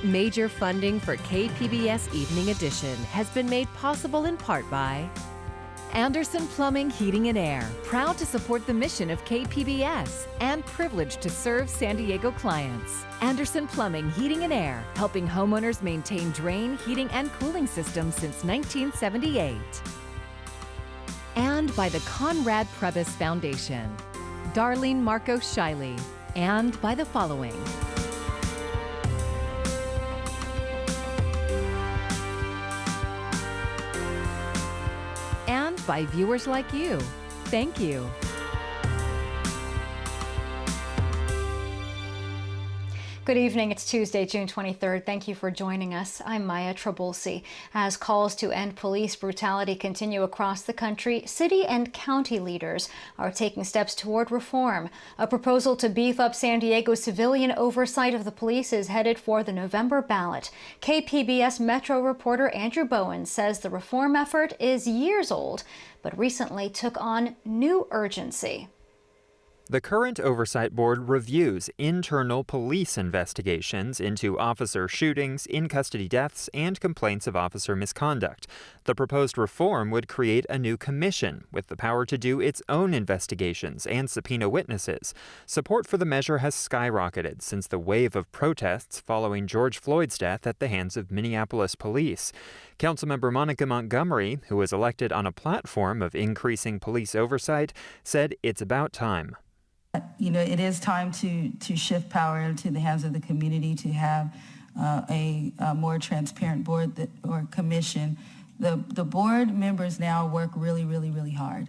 Major funding for KPBS Evening Edition has been made possible in part by Anderson Plumbing, Heating and Air, proud to support the mission of KPBS and privileged to serve San Diego clients. Anderson Plumbing, Heating and Air, helping homeowners maintain drain, heating, and cooling systems since 1978. And by the Conrad Prebys Foundation, Darlene Marcos Shiley, and by the following. And by viewers like you. Thank you. Good evening. It's Tuesday, June 23rd. Thank you for joining us. I'm Maya Trabulsi. As calls to end police brutality continue across the country, city and county leaders are taking steps toward reform. A proposal to beef up San Diego's civilian oversight of the police is headed for the November ballot. KPBS Metro reporter Andrew Bowen says the reform effort is years old, but recently took on new urgency. The current Oversight Board reviews internal police investigations into officer shootings, in-custody deaths, and complaints of officer misconduct. The proposed reform would create a new commission with the power to do its own investigations and subpoena witnesses. Support for the measure has skyrocketed since the wave of protests following George Floyd's death at the hands of Minneapolis police. Councilmember Monica Montgomery, who was elected on a platform of increasing police oversight, said it's about time. You know, it is time to shift power into the hands of the community, to have a more transparent board or commission. The board members now work really, really, really hard.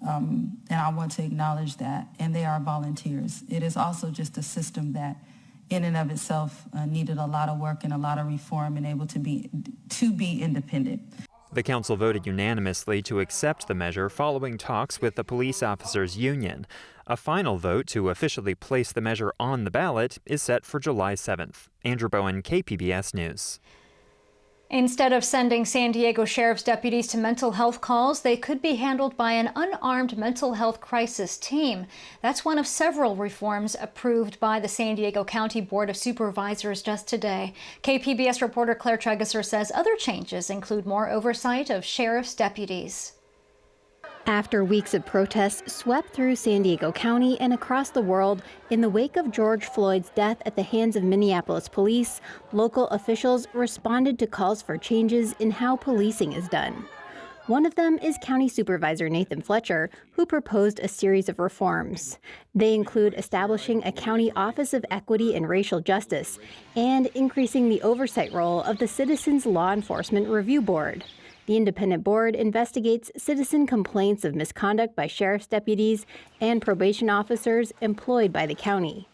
And I want to acknowledge that. And they are volunteers. It is also just a system that in and of itself needed a lot of work and a lot of reform and able to be independent. The council voted unanimously to accept the measure following talks with the police officers union. A final vote to officially place the measure on the ballot is set for July 7th. Andrew Bowen, KPBS News. Instead of sending San Diego Sheriff's deputies to mental health calls, they could be handled by an unarmed mental health crisis team. That's one of several reforms approved by the San Diego County Board of Supervisors just today. KPBS reporter Claire Tregeser says other changes include more oversight of sheriff's deputies. After weeks of protests swept through San Diego County and across the world in the wake of George Floyd's death at the hands of Minneapolis police, local officials responded to calls for changes in how policing is done. One of them is County Supervisor Nathan Fletcher, who proposed a series of reforms. They include establishing a county Office of Equity and Racial Justice and increasing the oversight role of the Citizens Law Enforcement Review Board. The independent board investigates citizen complaints of misconduct by sheriff's deputies and probation officers employed by the county.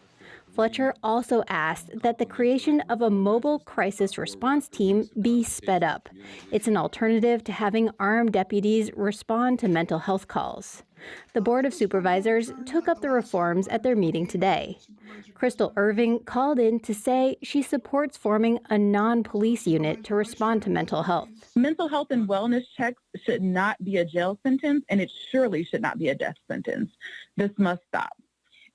Fletcher also asked that the creation of a mobile crisis response team be sped up. It's an alternative to having armed deputies respond to mental health calls. The Board of Supervisors took up the reforms at their meeting today. Crystal Irving called in to say she supports forming a non-police unit to respond to mental health. Mental health and wellness checks should not be a jail sentence, and it surely should not be a death sentence. This must stop.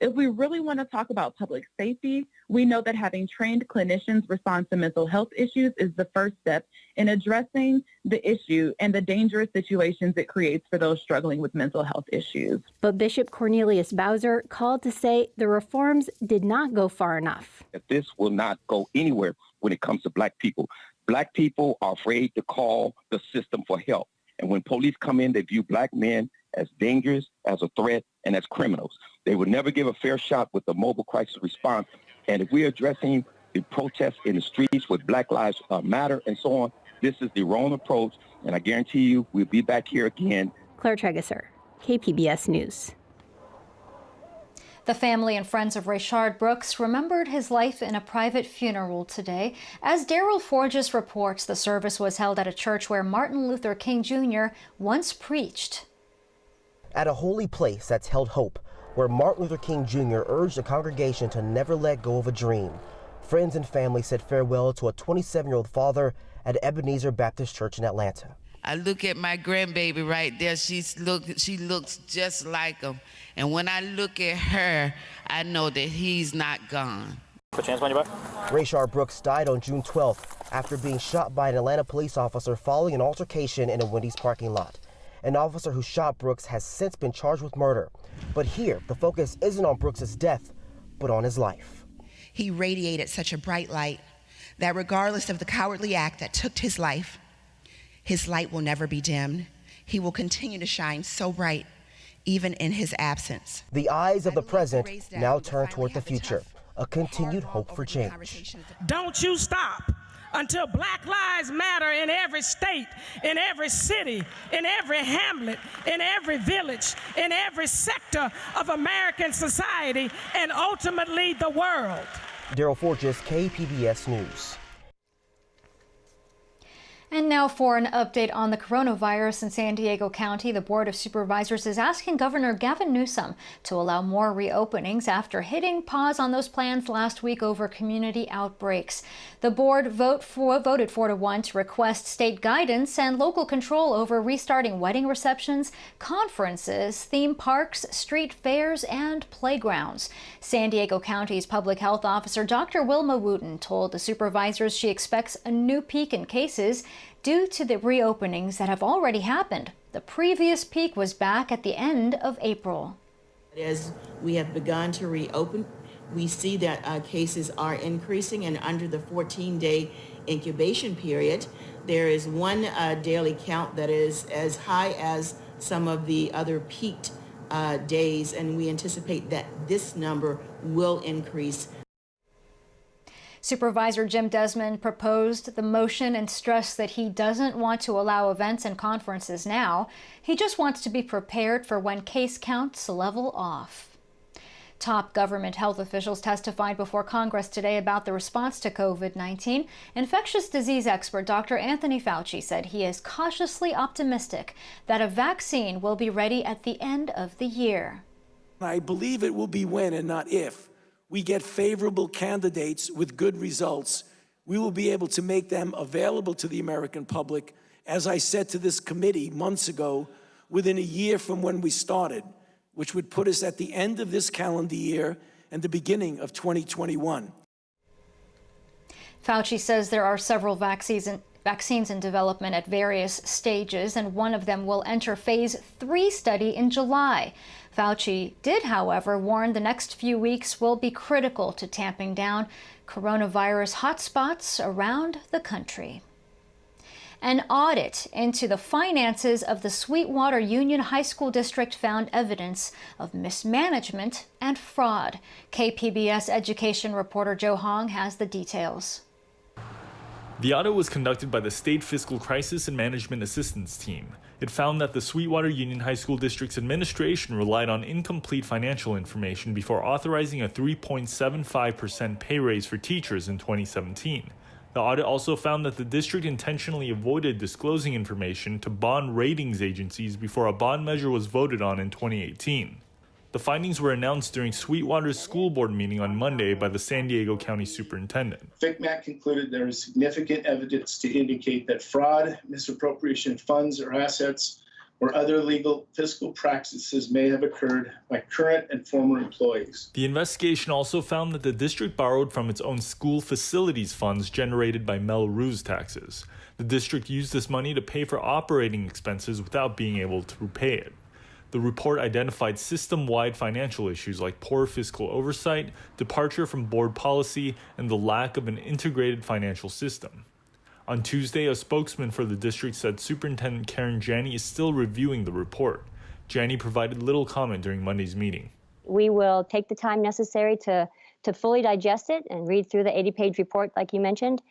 If we really want to talk about public safety, we know that having trained clinicians respond to mental health issues is the first step in addressing the issue and the dangerous situations it creates for those struggling with mental health issues. But Bishop Cornelius Bowser called to say the reforms did not go far enough. This will not go anywhere when it comes to black people. Black people are afraid to call the system for help. And when police come in, they view black men as dangerous, as a threat, and as criminals. They would never give a fair shot with the mobile crisis response. And if we're addressing the protests in the streets with Black Lives Matter and so on, this is the wrong approach. And I guarantee you we'll be back here again. Claire Tregeser, KPBS News. The family and friends of Rashard Brooks remembered his life in a private funeral today. As Daryl Forges reports, the service was held at a church where Martin Luther King Jr. once preached. At a holy place that's held hope, where Martin Luther King Jr. urged the congregation to never let go of a dream. Friends and family said farewell to a 27-year-old father at Ebenezer Baptist Church in Atlanta. I look at my grandbaby right there. She looks just like him. And when I look at her, I know that he's not gone. Put your hands on your butt. Rashard Brooks died on June 12th after being shot by an Atlanta police officer following an altercation in a Wendy's parking lot. An officer who shot Brooks has since been charged with murder. But here, the focus isn't on Brooks' death, but on his life. He radiated such a bright light that regardless of the cowardly act that took his life light will never be dimmed. He will continue to shine so bright, even in his absence. The eyes of the present now turn toward the future, a continued hope for change. Don't you stop until Black Lives Matter in every state, in every city, in every hamlet, in every village, in every sector of American society, and ultimately the world. Daryl Forges, KPBS News. And now for an update on the coronavirus in San Diego County. The Board of Supervisors is asking Governor Gavin Newsom to allow more reopenings after hitting pause on those plans last week over community outbreaks. The board voted 4-1 to request state guidance and local control over restarting wedding receptions, conferences, theme parks, street fairs, and playgrounds. San Diego County's Public Health Officer Dr. Wilma Wooten told the supervisors she expects a new peak in cases due to the reopenings that have already happened. The previous peak was back at the end of April. As we have begun to reopen, we see that cases are increasing, and under the 14-day incubation period, there is one daily count that is as high as some of the other peaked days, and we anticipate that this number will increase. Supervisor Jim Desmond proposed the motion and stressed that he doesn't want to allow events and conferences now. He just wants to be prepared for when case counts level off. Top government health officials testified before Congress today about the response to COVID-19. Infectious disease expert Dr. Anthony Fauci said he is cautiously optimistic that a vaccine will be ready at the end of the year. I believe it will be when and not if we get favorable candidates with good results. We will be able to make them available to the American public, as I said to this committee months ago, within a year from when we started, which would put us at the end of this calendar year and the beginning of 2021. Fauci says there are several vaccines in development at various stages, and one of them will enter phase 3 study in July. Fauci did, however, warn the next few weeks will be critical to tamping down coronavirus hotspots around the country. An audit into the finances of the Sweetwater Union High School District found evidence of mismanagement and fraud. KPBS education reporter Joe Hong has the details. The audit was conducted by the State Fiscal Crisis and Management Assistance Team. It found that the Sweetwater Union High School District's administration relied on incomplete financial information before authorizing a 3.75% pay raise for teachers in 2017. The audit also found that the district intentionally avoided disclosing information to bond ratings agencies before a bond measure was voted on in 2018. The findings were announced during Sweetwater's school board meeting on Monday by the San Diego County Superintendent. FICMAC concluded there is significant evidence to indicate that fraud, misappropriation of funds or assets, or other illegal fiscal practices may have occurred by current and former employees. The investigation also found that the district borrowed from its own school facilities funds generated by Melrose taxes. The district used this money to pay for operating expenses without being able to repay it. The report identified system-wide financial issues like poor fiscal oversight, departure from board policy, and the lack of an integrated financial system. On Tuesday, a spokesman for the district said Superintendent Karen Janney is still reviewing the report. Janney provided little comment during Monday's meeting. We will take the time necessary to fully digest it and read through the 80-page report like you mentioned,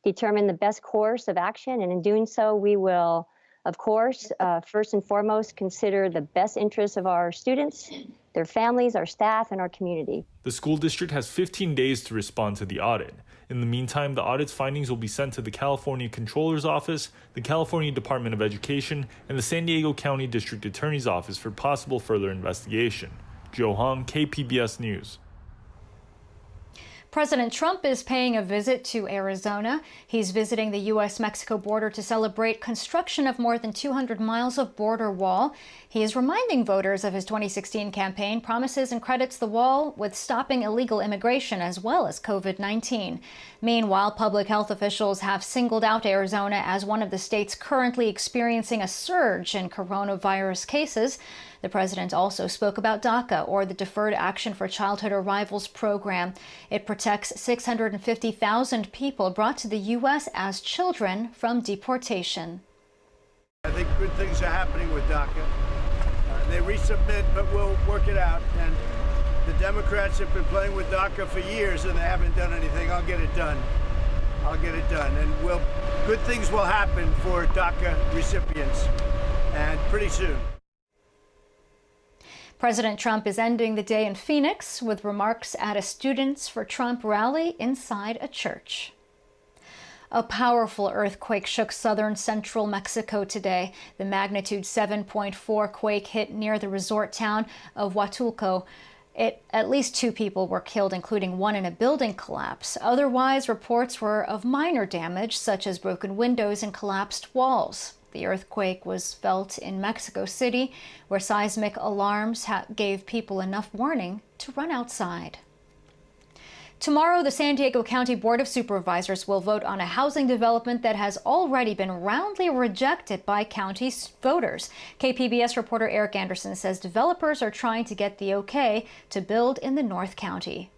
determine the best course of action, and in doing so, we will, of course, first and foremost, consider the best interests of our students, their families, our staff, and our community. The school district has 15 days to respond to the audit. In the meantime, the audit's findings will be sent to the California Controller's Office, the California Department of Education, and the San Diego County District Attorney's Office for possible further investigation. Joe Hong, KPBS News. President Trump is paying a visit to Arizona. He's visiting the U.S.-Mexico border to celebrate construction of more than 200 miles of border wall. He is reminding voters of his 2016 campaign promises and credits the wall with stopping illegal immigration as well as COVID-19. Meanwhile, public health officials have singled out Arizona as one of the states currently experiencing a surge in coronavirus cases. The president also spoke about DACA, or the Deferred Action for Childhood Arrivals program. It protects 650,000 people brought to the U.S. as children from deportation. I think good things are happening with DACA. They resubmit, but we'll work it out. And the Democrats have been playing with DACA for years, and they haven't done anything. I'll get it done. I'll get it done. And good things will happen for DACA recipients, and pretty soon. President Trump is ending the day in Phoenix with remarks at a Students for Trump rally inside a church. A powerful earthquake shook southern central Mexico today. The magnitude 7.4 quake hit near the resort town of Huatulco. At least 2 people were killed, including one in a building collapse. Otherwise, reports were of minor damage, such as broken windows and collapsed walls. The earthquake was felt in Mexico City, where seismic alarms gave people enough warning to run outside. Tomorrow, the San Diego County Board of Supervisors will vote on a housing development that has already been roundly rejected by county voters. KPBS reporter Eric Anderson says developers are trying to get the okay to build in the North County.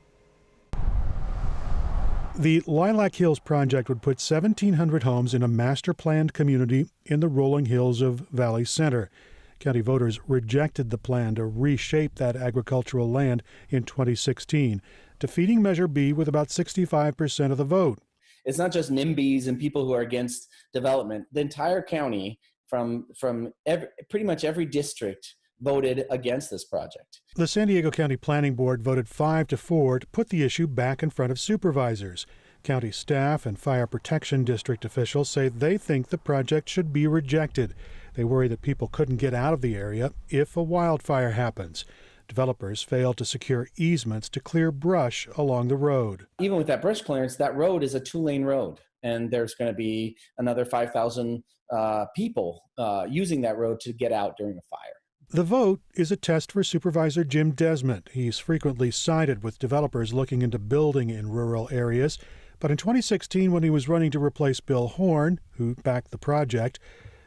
The Lilac Hills project would put 1,700 homes in a master-planned community in the rolling hills of Valley Center. County voters rejected the plan to reshape that agricultural land in 2016, defeating Measure B with about 65% of the vote. It's not just NIMBYs and people who are against development. The entire county, from pretty much every district, voted against this project. The San Diego County Planning Board voted 5-4 to put the issue back in front of supervisors. County staff and fire protection district officials say they think the project should be rejected. They worry that people couldn't get out of the area if a wildfire happens. Developers failed to secure easements to clear brush along the road. Even with that brush clearance, that road is a 2-lane road, and there's going to be another 5,000 people using that road to get out during a fire. The vote is a test for Supervisor Jim Desmond. He's frequently sided with developers looking into building in rural areas. But in 2016, when he was running to replace Bill Horn, who backed the project,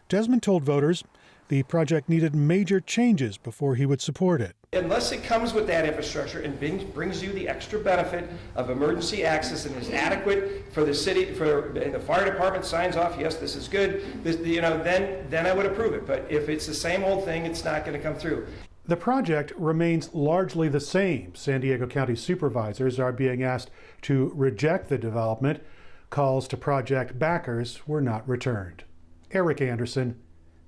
Desmond told voters the project needed major changes before he would support it. Unless it comes with that infrastructure and brings you the extra benefit of emergency access and is adequate for the city, and the fire department signs off, yes, this is good, then I would approve it. But if it's the same old thing, it's not going to come through. The project remains largely the same. San Diego County supervisors are being asked to reject the development. Calls to project backers were not returned. Eric Anderson,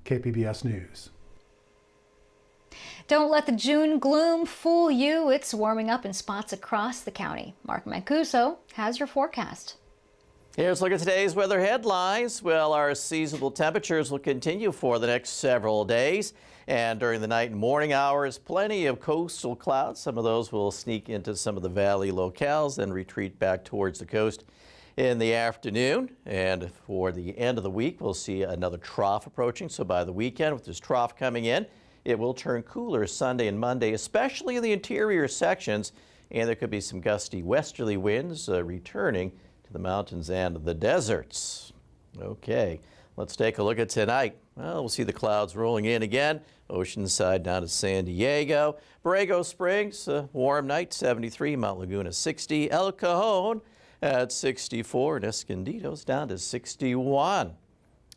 KPBS News. Don't let the June gloom fool you. It's warming up in spots across the county. Mark Mancuso has your forecast. Here's a look at today's weather headlines. Well, our seasonable temperatures will continue for the next several days. And during the night and morning hours, plenty of coastal clouds. Some of those will sneak into some of the valley locales, then retreat back towards the coast in the afternoon. And for the end of the week, we'll see another trough approaching. So by the weekend, with this trough coming in, it will turn cooler Sunday and Monday, especially in the interior sections. And there could be some gusty westerly winds returning to the mountains and the deserts. Okay, let's take a look at tonight. Well, we'll see the clouds rolling in again. Oceanside down to San Diego. Borrego Springs, a warm night, 73. Mount Laguna, 60. El Cajon at 64. And Escondido's down to 61.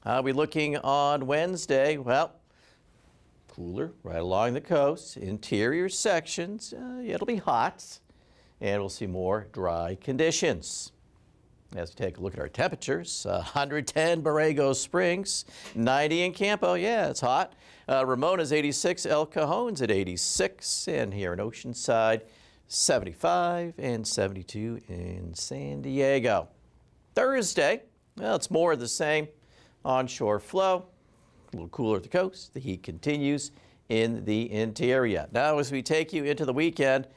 How are we looking on Wednesday? Well, cooler right along the coast. Interior sections, it'll be hot. And we'll see more dry conditions. As we take a look at our temperatures, 110 Borrego Springs, 90 in Campo. Yeah, it's hot. Ramona's 86, El Cajon's at 86, and here in Oceanside, 75 and 72 in San Diego. Thursday, well, it's more of the same. Onshore flow, a little cooler at the coast. The heat continues in the interior. Now, as we take you into the weekend,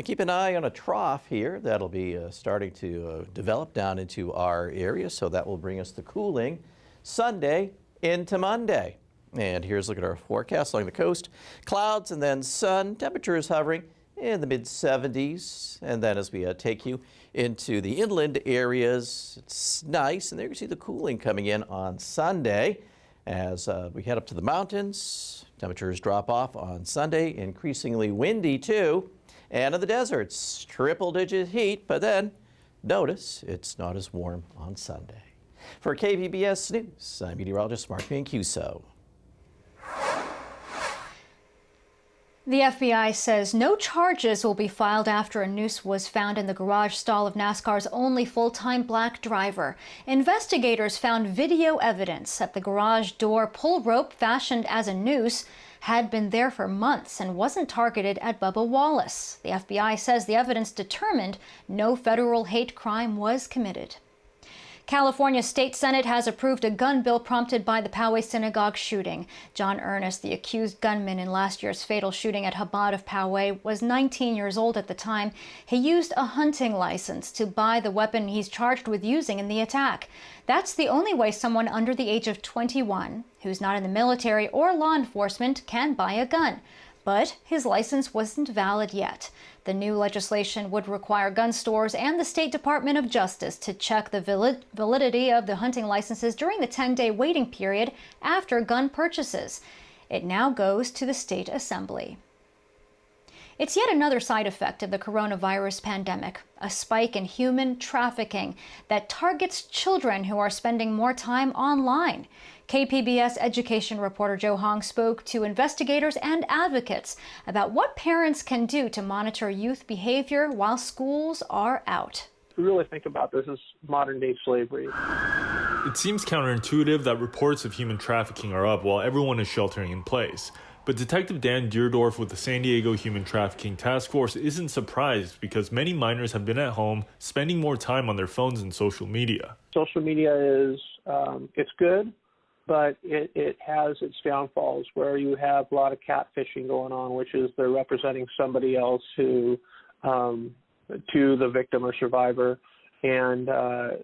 Keep an eye on a trough here that'll be starting to develop down into our area, so that will bring us the cooling Sunday into Monday. And here's a look at our forecast along the coast. Clouds and then sun, temperatures hovering in the mid-70s. And then as we take you into the inland areas, it's nice. And there you can see the cooling coming in on Sunday. As we head up to the mountains, temperatures drop off on Sunday, increasingly windy too. And in the deserts, triple-digit heat, but then notice it's not as warm on Sunday. For KPBS News, I'm meteorologist Mark Mancuso. The FBI says no charges will be filed after a noose was found in the garage stall of NASCAR's only full-time black driver. Investigators found video evidence that the garage door pull rope fashioned as a noose had been there for months and wasn't targeted at Bubba Wallace. The FBI says the evidence determined no federal hate crime was committed. California State Senate has approved a gun bill prompted by the Poway synagogue shooting. John Ernest, the accused gunman in last year's fatal shooting at Chabad of Poway, was 19 years old at the time. He used a hunting license to buy the weapon he's charged with using in the attack. That's the only way someone under the age of 21, who's not in the military or law enforcement, can buy a gun. But his license wasn't valid yet. The new legislation would require gun stores and the State Department of Justice to check the validity of the hunting licenses during the 10-day waiting period after gun purchases. It now goes to the State Assembly. It's yet another side effect of the coronavirus pandemic, a spike in human trafficking that targets children who are spending more time online. KPBS education reporter Joe Hong spoke to investigators and advocates about what parents can do to monitor youth behavior while schools are out. We really think about this as modern-day slavery. It seems counterintuitive that reports of human trafficking are up while everyone is sheltering in place. But Detective Dan Deerdorf with the San Diego Human Trafficking Task Force isn't surprised because many minors have been at home spending more time on their phones and social media. Social media is, it's good, but it has its downfalls where you have a lot of catfishing going on, which is they're representing somebody else who, to the victim or survivor, and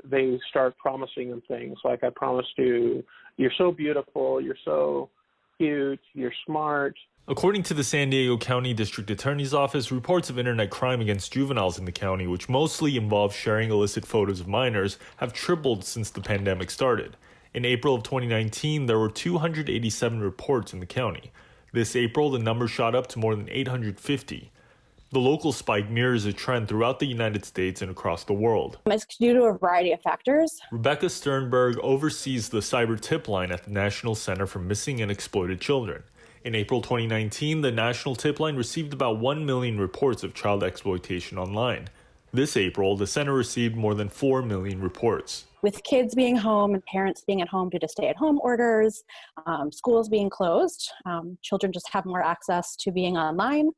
they start promising them things like, I promised you, you're so beautiful, you're so cute, you're smart. According to the San Diego County District Attorney's Office, reports of internet crime against juveniles in the county, which mostly involve sharing illicit photos of minors, have tripled since the pandemic started. In April of 2019, there were 287 reports in the county. This April, the number shot up to more than 850. The local spike mirrors a trend throughout the United States and across the world. It's due to a variety of factors. Rebecca Sternberg oversees the cyber tip line at the National Center for Missing and Exploited Children. In April 2019, the National Tip Line received about 1 million reports of child exploitation online. This April, the center received more than 4 million reports. With kids being home and parents being at home due to stay-at-home orders, schools being closed, children just have more access to being online,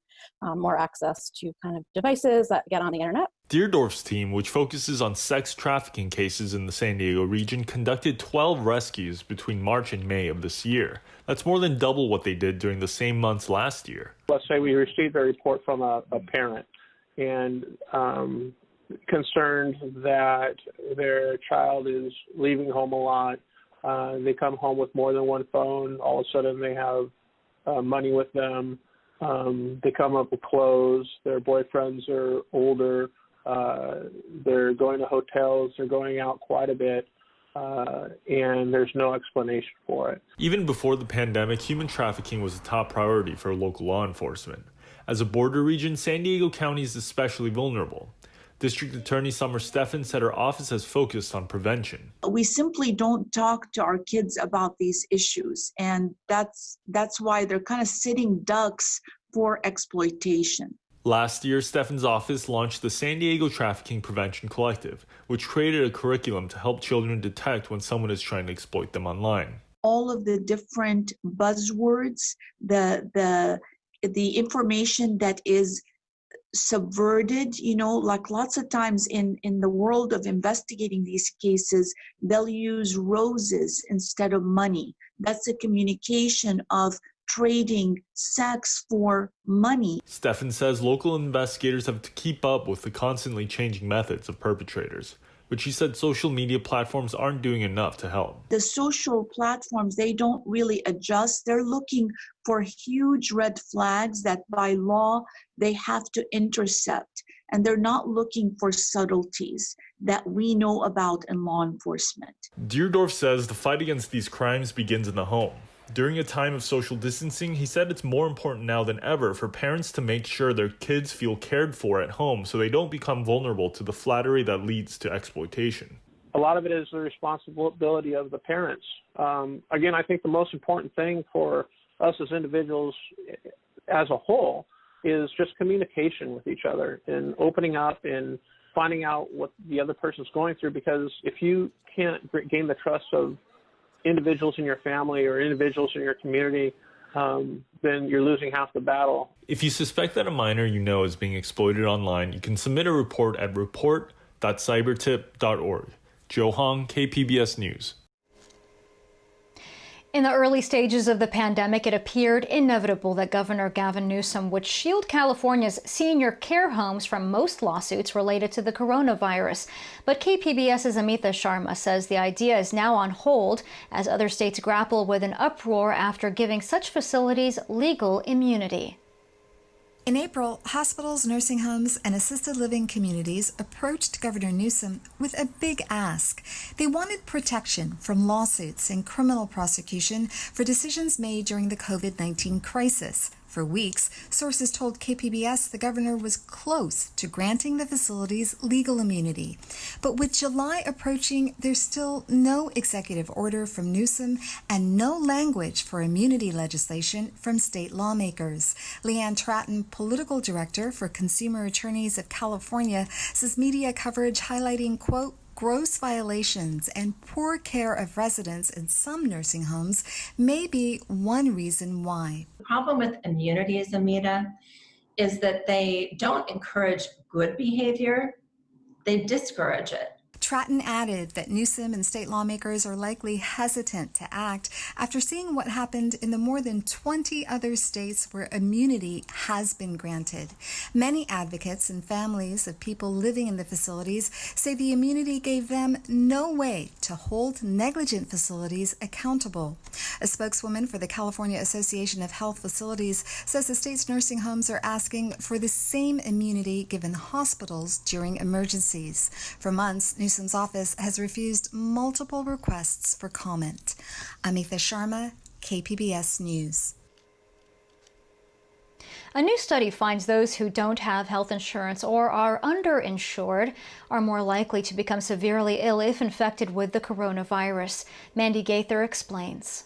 more access to kind of devices that get on the internet. Deerdorf's team, which focuses on sex trafficking cases in the San Diego region, conducted 12 rescues between March and May of this year. That's more than double what they did during the same months last year. Let's say we received a report from a parent and concerned that their child is leaving home a lot. They come home with more than one phone. All of a sudden they have money with them. They come up with clothes. Their boyfriends are older. They're going to hotels. They're going out quite a bit. And there's no explanation for it. Even before the pandemic, human trafficking was a top priority for local law enforcement. As a border region, San Diego County is especially vulnerable. District Attorney Summer Steffen said her office has focused on prevention. We simply don't talk to our kids about these issues, and that's why they're kind of sitting ducks for exploitation. Last year, Steffen's office launched the San Diego Trafficking Prevention Collective, which created a curriculum to help children detect when someone is trying to exploit them online. All of the different buzzwords, the information that is subverted, like lots of times in the world of investigating these cases, they'll use roses instead of money. That's a communication of trading sex for money. Stefan says local investigators have to keep up with the constantly changing methods of perpetrators, but she said social media platforms aren't doing enough to help. The social platforms, they don't really adjust. They're looking for huge red flags that by law they have to intercept. And they're not looking for subtleties that we know about in law enforcement. Deerdorf says the fight against these crimes begins in the home. During a time of social distancing, he said it's more important now than ever for parents to make sure their kids feel cared for at home so they don't become vulnerable to the flattery that leads to exploitation. A lot of it is the responsibility of the parents. Again, I think the most important thing for us as individuals as a whole is just communication with each other and opening up and finding out what the other person's going through, because if you can't gain the trust of individuals in your family or individuals in your community, then you're losing half the battle. If you suspect that a minor you know is being exploited online, you can submit a report at report.cybertip.org. Joe Hong, KPBS News. In the early stages of the pandemic, it appeared inevitable that Governor Gavin Newsom would shield California's senior care homes from most lawsuits related to the coronavirus. But KPBS's Amita Sharma says the idea is now on hold as other states grapple with an uproar after giving such facilities legal immunity. In April, hospitals, nursing homes, and assisted living communities approached Governor Newsom with a big ask. They wanted protection from lawsuits and criminal prosecution for decisions made during the COVID-19 crisis. For weeks, sources told KPBS the governor was close to granting the facilities legal immunity. But with July approaching, there's still no executive order from Newsom and no language for immunity legislation from state lawmakers. Leanne Tratton, political director for Consumer Attorneys of California, says media coverage highlighting, quote, gross violations and poor care of residents in some nursing homes may be one reason why. The problem with immunities, Amita, is that they don't encourage good behavior, they discourage it. Tratton added that Newsom and state lawmakers are likely hesitant to act after seeing what happened in the more than 20 other states where immunity has been granted. Many advocates and families of people living in the facilities say the immunity gave them no way to hold negligent facilities accountable. A spokeswoman for the California Association of Health Facilities says the state's nursing homes are asking for the same immunity given hospitals during emergencies. For months, Newsom's office has refused multiple requests for comment. Amita Sharma, KPBS News. A new study finds those who don't have health insurance or are underinsured are more likely to become severely ill if infected with the coronavirus. Mandy Gaither explains.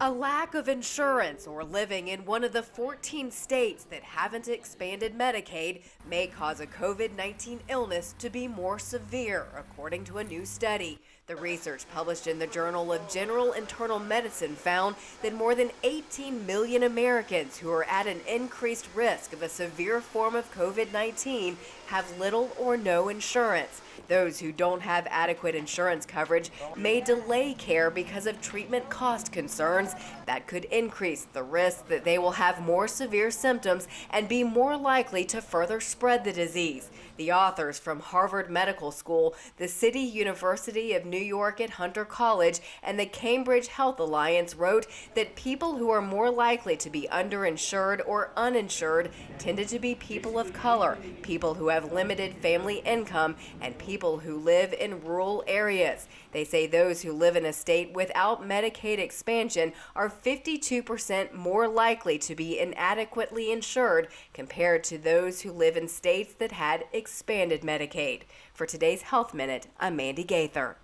A lack of insurance or living in one of the 14 states that haven't expanded Medicaid may cause a COVID-19 illness to be more severe, according to a new study. The research published in the Journal of General Internal Medicine found that more than 18 million Americans who are at an increased risk of a severe form of COVID-19 have little or no insurance. Those who don't have adequate insurance coverage may delay care because of treatment cost concerns that could increase the risk that they will have more severe symptoms and be more likely to further spread the disease. The authors from Harvard Medical School, the City University of New York at Hunter College, and the Cambridge Health Alliance wrote that people who are more likely to be underinsured or uninsured tended to be people of color, people who have limited family income, and people who live in rural areas. They say those who live in a state without Medicaid expansion are 52% more likely to be inadequately insured compared to those who live in states that had expanded Medicaid. For today's Health Minute, I'm Mandy Gaither.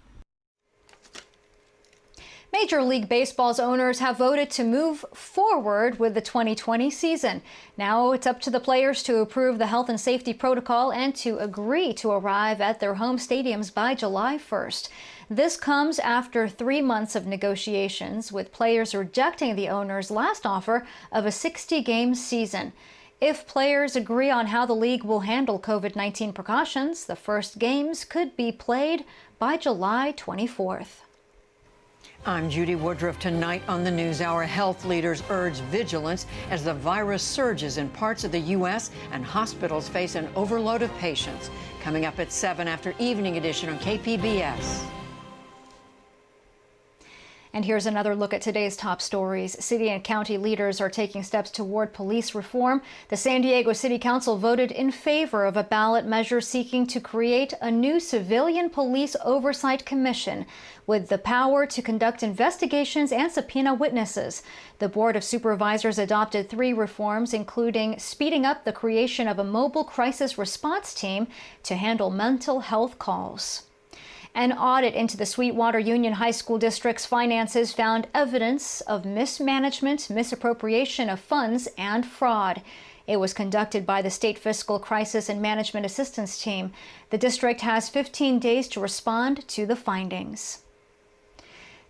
Major League Baseball's owners have voted to move forward with the 2020 season. Now it's up to the players to approve the health and safety protocol and to agree to arrive at their home stadiums by July 1st. This comes after 3 months of negotiations, with players rejecting the owners' last offer of a 60-game season. If players agree on how the league will handle COVID-19 precautions, the first games could be played by July 24th. I'm Judy Woodruff. Tonight on the NewsHour, health leaders urge vigilance as the virus surges in parts of the U.S. and hospitals face an overload of patients. Coming up at 7 after Evening Edition on KPBS. And here's another look at today's top stories. City and county leaders are taking steps toward police reform. The San Diego City Council voted in favor of a ballot measure seeking to create a new civilian police oversight commission with the power to conduct investigations and subpoena witnesses. The Board of Supervisors adopted 3 reforms, including speeding up the creation of a mobile crisis response team to handle mental health calls. An audit into the Sweetwater Union High School District's finances found evidence of mismanagement, misappropriation of funds, and fraud. It was conducted by the State Fiscal Crisis and Management Assistance Team. The district has 15 days to respond to the findings.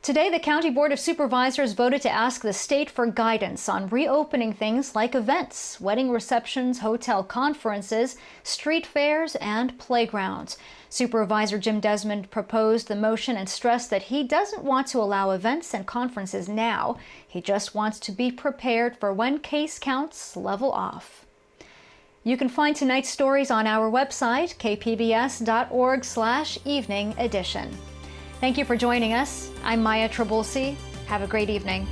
Today, the County Board of Supervisors voted to ask the state for guidance on reopening things like events, wedding receptions, hotel conferences, street fairs, and playgrounds. Supervisor Jim Desmond proposed the motion and stressed that he doesn't want to allow events and conferences now. He just wants to be prepared for when case counts level off. You can find tonight's stories on our website, kpbs.org/evening edition. Thank you for joining us. I'm Maya Trabulsi. Have a great evening.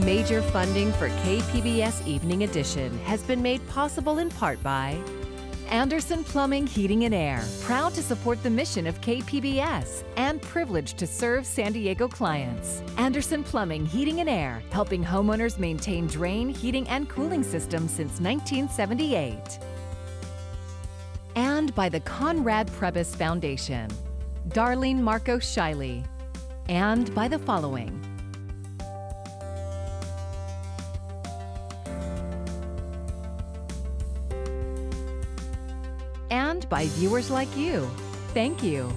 Major funding for KPBS Evening Edition has been made possible in part by Anderson Plumbing, Heating and Air, proud to support the mission of KPBS and privileged to serve San Diego clients. Anderson Plumbing, Heating and Air, helping homeowners maintain drain, heating, and cooling systems since 1978. And by the Conrad Prebys Foundation, Darlene Marco Shiley, and by the following. And by viewers like you. Thank you.